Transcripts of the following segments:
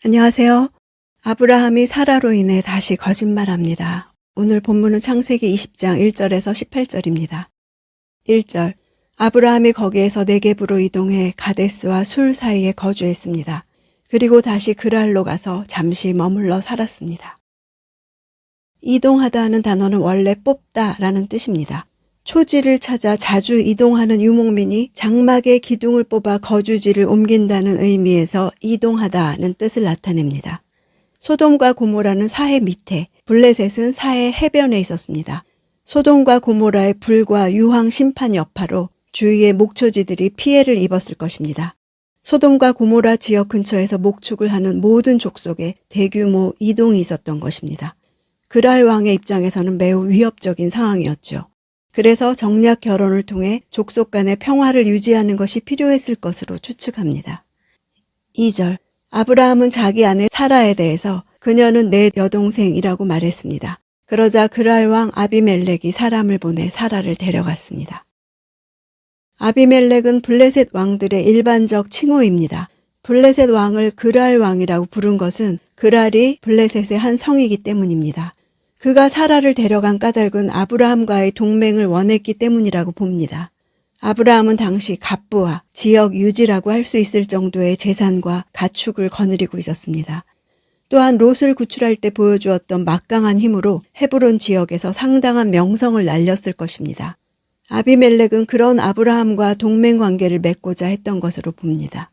안녕하세요. 아브라함이 사라로 인해 다시 거짓말합니다. 오늘 본문은 창세기 20장 1절에서 18절입니다. 1절, 아브라함이 거기에서 네겝으로 이동해 가데스와 술 사이에 거주했습니다. 그리고 다시 그랄로 가서 잠시 머물러 살았습니다. 이동하다는 단어는 원래 뽑다라는 뜻입니다. 초지를 찾아 자주 이동하는 유목민이 장막의 기둥을 뽑아 거주지를 옮긴다는 의미에서 이동하다는 뜻을 나타냅니다. 소돔과 고모라는 사해 밑에, 블레셋은 사해 해변에 있었습니다. 소돔과 고모라의 불과 유황 심판 여파로 주위의 목초지들이 피해를 입었을 것입니다. 소돔과 고모라 지역 근처에서 목축을 하는 모든 족속에 대규모 이동이 있었던 것입니다. 그랄 왕의 입장에서는 매우 위협적인 상황이었죠. 그래서 정략 결혼을 통해 족속 간의 평화를 유지하는 것이 필요했을 것으로 추측합니다. 2절, 아브라함은 자기 아내 사라에 대해서 그녀는 내 여동생이라고 말했습니다. 그러자 그랄 왕 아비멜렉이 사람을 보내 사라를 데려갔습니다. 아비멜렉은 블레셋 왕들의 일반적 칭호입니다. 블레셋 왕을 그랄 왕이라고 부른 것은 그랄이 블레셋의 한 성이기 때문입니다. 그가 사라를 데려간 까닭은 아브라함과의 동맹을 원했기 때문이라고 봅니다. 아브라함은 당시 갑부와 지역 유지라고 할 수 있을 정도의 재산과 가축을 거느리고 있었습니다. 또한 롯을 구출할 때 보여주었던 막강한 힘으로 헤브론 지역에서 상당한 명성을 날렸을 것입니다. 아비멜렉은 그런 아브라함과 동맹 관계를 맺고자 했던 것으로 봅니다.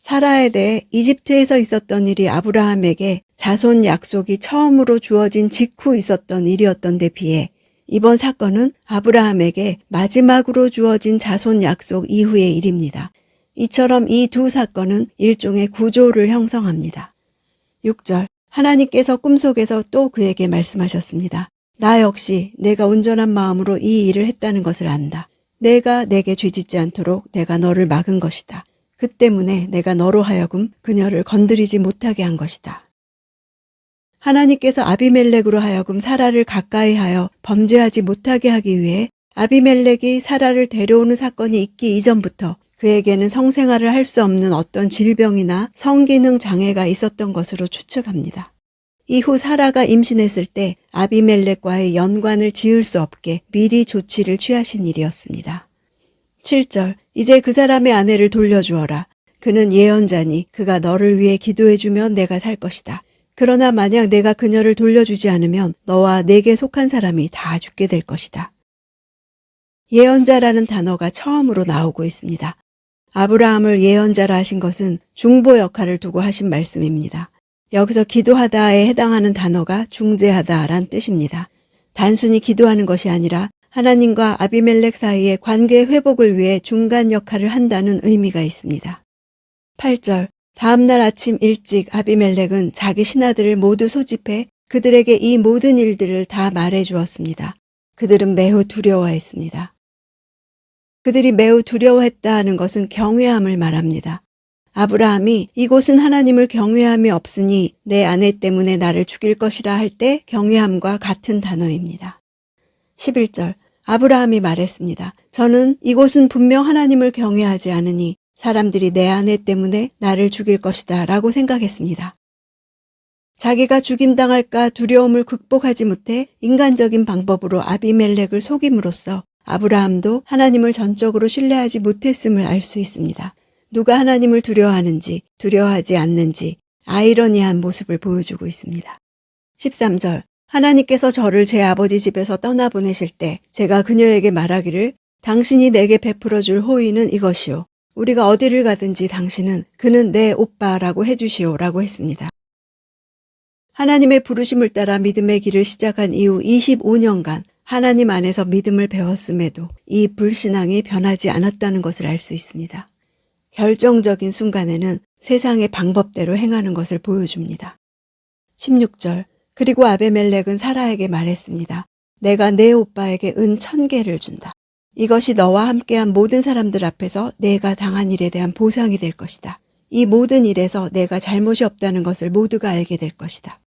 사라에 대해 이집트에서 있었던 일이 아브라함에게 자손 약속이 처음으로 주어진 직후 있었던 일이었던 데 비해 이번 사건은 아브라함에게 마지막으로 주어진 자손 약속 이후의 일입니다. 이처럼 이 두 사건은 일종의 구조를 형성합니다. 6절, 하나님께서 꿈속에서 또 그에게 말씀하셨습니다. 나 역시 내가 온전한 마음으로 이 일을 했다는 것을 안다. 내가 내게 죄짓지 않도록 내가 너를 막은 것이다. 그 때문에 내가 너로 하여금 그녀를 건드리지 못하게 한 것이다. 하나님께서 아비멜렉으로 하여금 사라를 가까이 하여 범죄하지 못하게 하기 위해 아비멜렉이 사라를 데려오는 사건이 있기 이전부터 그에게는 성생활을 할 수 없는 어떤 질병이나 성기능 장애가 있었던 것으로 추측합니다. 이후 사라가 임신했을 때 아비멜렉과의 연관을 지을 수 없게 미리 조치를 취하신 일이었습니다. 7절, 이제 그 사람의 아내를 돌려주어라. 그는 예언자니 그가 너를 위해 기도해주면 내가 살 것이다. 그러나 만약 내가 그녀를 돌려주지 않으면 너와 내게 속한 사람이 다 죽게 될 것이다. 예언자라는 단어가 처음으로 나오고 있습니다. 아브라함을 예언자라 하신 것은 중보 역할을 두고 하신 말씀입니다. 여기서 기도하다에 해당하는 단어가 중재하다란 뜻입니다. 단순히 기도하는 것이 아니라 하나님과 아비멜렉 사이의 관계 회복을 위해 중간 역할을 한다는 의미가 있습니다. 8절, 다음날 아침 일찍 아비멜렉은 자기 신하들을 모두 소집해 그들에게 이 모든 일들을 다 말해 주었습니다. 그들은 매우 두려워했습니다. 그들이 매우 두려워했다는 것은 경외함을 말합니다. 아브라함이 이곳은 하나님을 경외함이 없으니 내 아내 때문에 나를 죽일 것이라 할 때 경외함과 같은 단어입니다. 11절, 아브라함이 말했습니다. 저는 이곳은 분명 하나님을 경외하지 않으니 사람들이 내 아내 때문에 나를 죽일 것이다 라고 생각했습니다. 자기가 죽임당할까 두려움을 극복하지 못해 인간적인 방법으로 아비멜렉을 속임으로써 아브라함도 하나님을 전적으로 신뢰하지 못했음을 알 수 있습니다. 누가 하나님을 두려워하는지 두려워하지 않는지 아이러니한 모습을 보여주고 있습니다. 13절, 하나님께서 저를 제 아버지 집에서 떠나보내실 때 제가 그녀에게 말하기를 당신이 내게 베풀어 줄 호의는 이것이요. 우리가 어디를 가든지 당신은 그는 내 오빠라고 해주시오 라고 했습니다. 하나님의 부르심을 따라 믿음의 길을 시작한 이후 25년간 하나님 안에서 믿음을 배웠음에도 이 불신앙이 변하지 않았다는 것을 알 수 있습니다. 결정적인 순간에는 세상의 방법대로 행하는 것을 보여줍니다. 16절, 그리고 아비멜렉은 사라에게 말했습니다. 내가 내 오빠에게 은 1000개를 준다. 이것이 너와 함께한 모든 사람들 앞에서 내가 당한 일에 대한 보상이 될 것이다. 이 모든 일에서 내가 잘못이 없다는 것을 모두가 알게 될 것이다.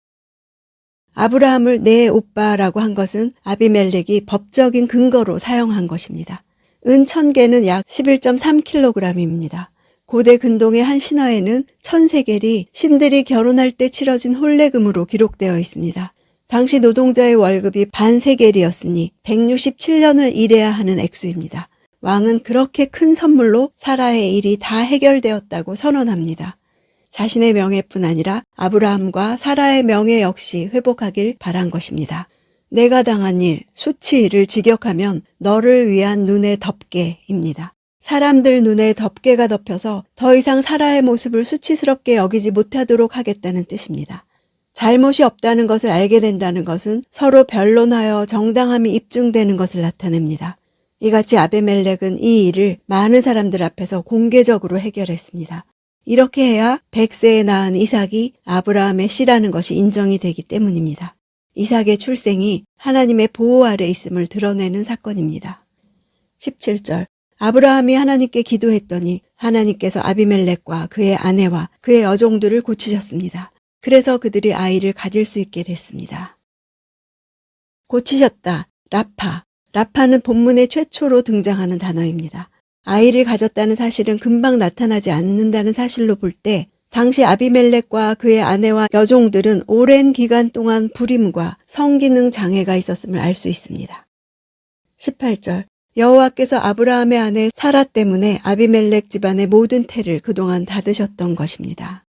아브라함을 내 오빠라고 한 것은 아비멜렉이 법적인 근거로 사용한 것입니다. 은 1000개는 약 11.3kg입니다. 고대 근동의 한 신화에는 1000세겔이 신들이 결혼할 때 치러진 혼례금으로 기록되어 있습니다. 당시 노동자의 월급이 반세겔이었으니 167년을 일해야 하는 액수입니다. 왕은 그렇게 큰 선물로 사라의 일이 다 해결되었다고 선언합니다. 자신의 명예뿐 아니라 아브라함과 사라의 명예 역시 회복하길 바란 것입니다. 내가 당한 일, 수치를 직역하면 너를 위한 눈의 덮개입니다. 사람들 눈에 덮개가 덮여서 더 이상 사라의 모습을 수치스럽게 여기지 못하도록 하겠다는 뜻입니다. 잘못이 없다는 것을 알게 된다는 것은 서로 변론하여 정당함이 입증되는 것을 나타냅니다. 이같이 아비멜렉은 이 일을 많은 사람들 앞에서 공개적으로 해결했습니다. 이렇게 해야 100세에 낳은 이삭이 아브라함의 씨라는 것이 인정이 되기 때문입니다. 이삭의 출생이 하나님의 보호 아래 있음을 드러내는 사건입니다. 17절 아브라함이 하나님께 기도했더니 하나님께서 아비멜렉과 그의 아내와 그의 여종들을 고치셨습니다. 그래서 그들이 아이를 가질 수 있게 됐습니다. 고치셨다. 라파. 라파는 본문의 최초로 등장하는 단어입니다. 아이를 가졌다는 사실은 금방 나타나지 않는다는 사실로 볼 때 당시 아비멜렉과 그의 아내와 여종들은 오랜 기간 동안 불임과 성기능 장애가 있었음을 알 수 있습니다. 18절 여호와께서 아브라함의 아내 사라 때문에 아비멜렉 집안의 모든 태를 그동안 닫으셨던 것입니다.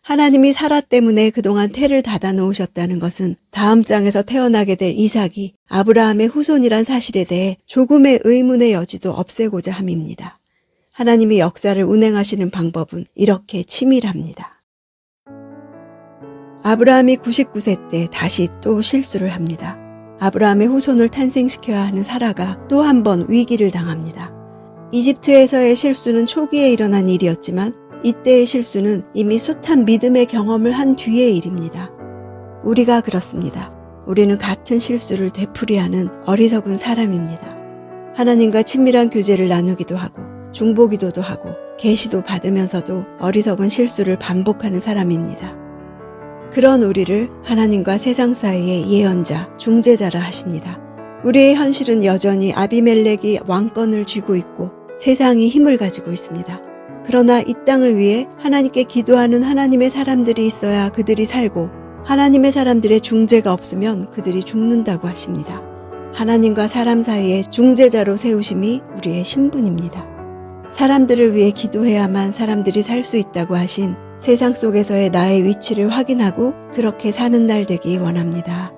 하나님이 사라 때문에 그동안 태를 닫아 놓으셨다는 것은 다음 장에서 태어나게 될 이삭이 아브라함의 후손이란 사실에 대해 조금의 의문의 여지도 없애고자 함입니다. 하나님이 역사를 운행하시는 방법은 이렇게 치밀합니다. 아브라함이 99세 때 다시 또 실수를 합니다. 아브라함의 후손을 탄생시켜야 하는 사라가 또 한 번 위기를 당합니다. 이집트에서의 실수는 초기에 일어난 일이었지만 이때의 실수는 이미 숱한 믿음의 경험을 한 뒤의 일입니다. 우리가 그렇습니다. 우리는 같은 실수를 되풀이하는 어리석은 사람입니다. 하나님과 친밀한 교제를 나누기도 하고 중보기도도 하고 계시도 받으면서도 어리석은 실수를 반복하는 사람입니다. 그런 우리를 하나님과 세상 사이의 예언자, 중재자라 하십니다. 우리의 현실은 여전히 아비멜렉이 왕권을 쥐고 있고 세상이 힘을 가지고 있습니다. 그러나 이 땅을 위해 하나님께 기도하는 하나님의 사람들이 있어야 그들이 살고 하나님의 사람들의 중재가 없으면 그들이 죽는다고 하십니다. 하나님과 사람 사이의 중재자로 세우심이 우리의 신분입니다. 사람들을 위해 기도해야만 사람들이 살 수 있다고 하신 세상 속에서의 나의 위치를 확인하고 그렇게 사는 날 되기 원합니다.